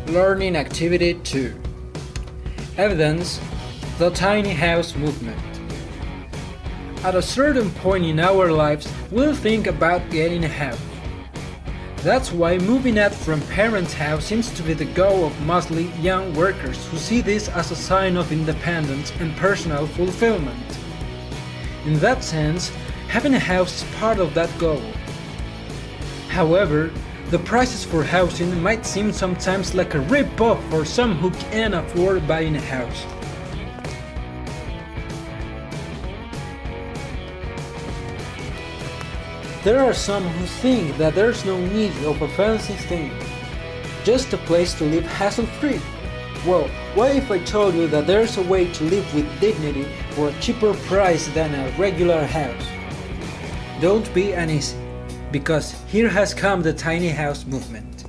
Learning Activity 2. Evidence: the tiny house movement. At a certain point in our lives, we'll think about getting a house. That's why moving out from parents' house seems to be the goal of mostly young workers who see this as a sign of independence and personal fulfillment. In that sense, having a house is part of that goal. However, the prices for housing might seem sometimes like a rip-off for some who can't afford buying a house. There are some who think that there's no need of a fancy thing, just a place to live hassle-free. Well, what if I told you that there's a way to live with dignity for a cheaper price than a regular house? Don't be uneasy, because here has come the tiny house movement.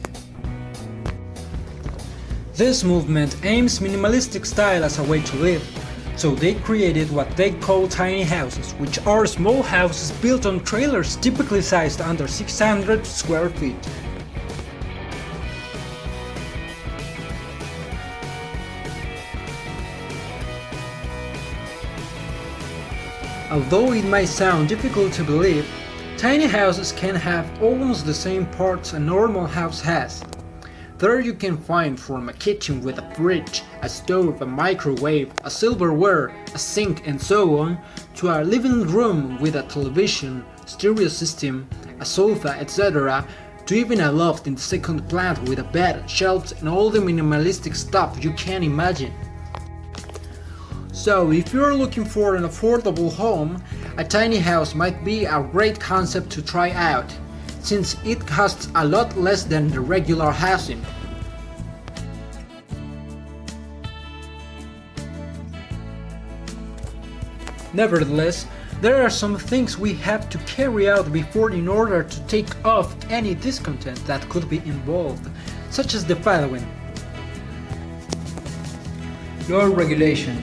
This movement aims minimalistic style as a way to live, so they created what they call tiny houses, which are small houses built on trailers typically sized under 600 square feet. Although it might sound difficult to believe, tiny houses can have almost the same parts a normal house has. There you can find from a kitchen with a fridge, a stove, a microwave, a silverware, a sink and so on, to a living room with a television, stereo system, a sofa, etc., to even a loft in the second plant with a bed, shelves and all the minimalistic stuff you can imagine. So if you're looking for an affordable home, a tiny house might be a great concept to try out, since it costs a lot less than the regular housing. Nevertheless, there are some things we have to carry out before in order to take off any discontent that could be involved, such as the following. Your regulation.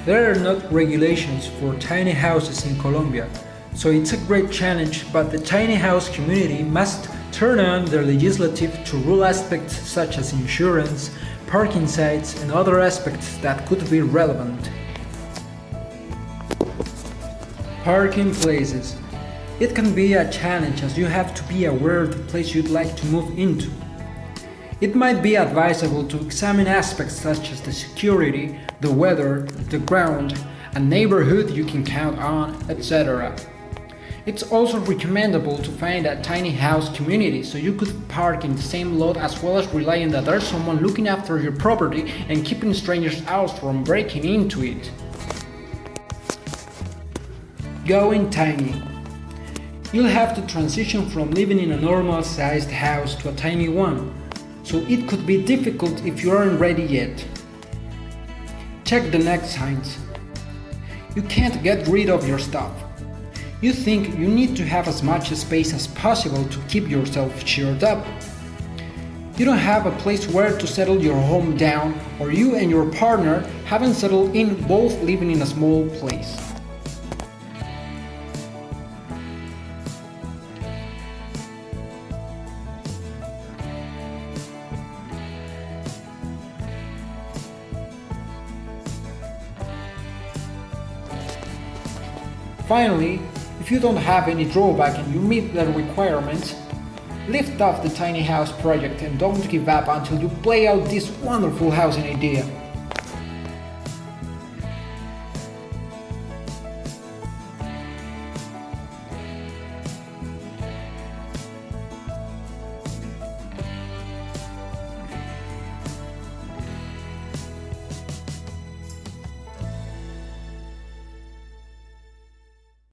There are not regulations for tiny houses in Colombia, so it's a great challenge, but the tiny house community must turn on their legislative to rule aspects such as insurance, parking sites, and other aspects that could be relevant. Parking places. It can be a challenge as you have to be aware of the place you'd like to move into. It might be advisable to examine aspects such as the security, the weather, the ground, a neighborhood you can count on, etc. It's also recommendable to find a tiny house community so you could park in the same lot as well as relying that there's someone looking after your property and keeping strangers out from breaking into it. Going tiny. You'll have to transition from living in a normal-sized house to a tiny one, so it could be difficult if you aren't ready yet. Check the next signs. You can't get rid of your stuff. You think you need to have as much space as possible to keep yourself cheered up. You don't have a place where to settle your home down, or you and your partner haven't settled in, both living in a small place. Finally, if you don't have any drawback and you meet the requirements, lift off the tiny house project and don't give up until you play out this wonderful housing idea.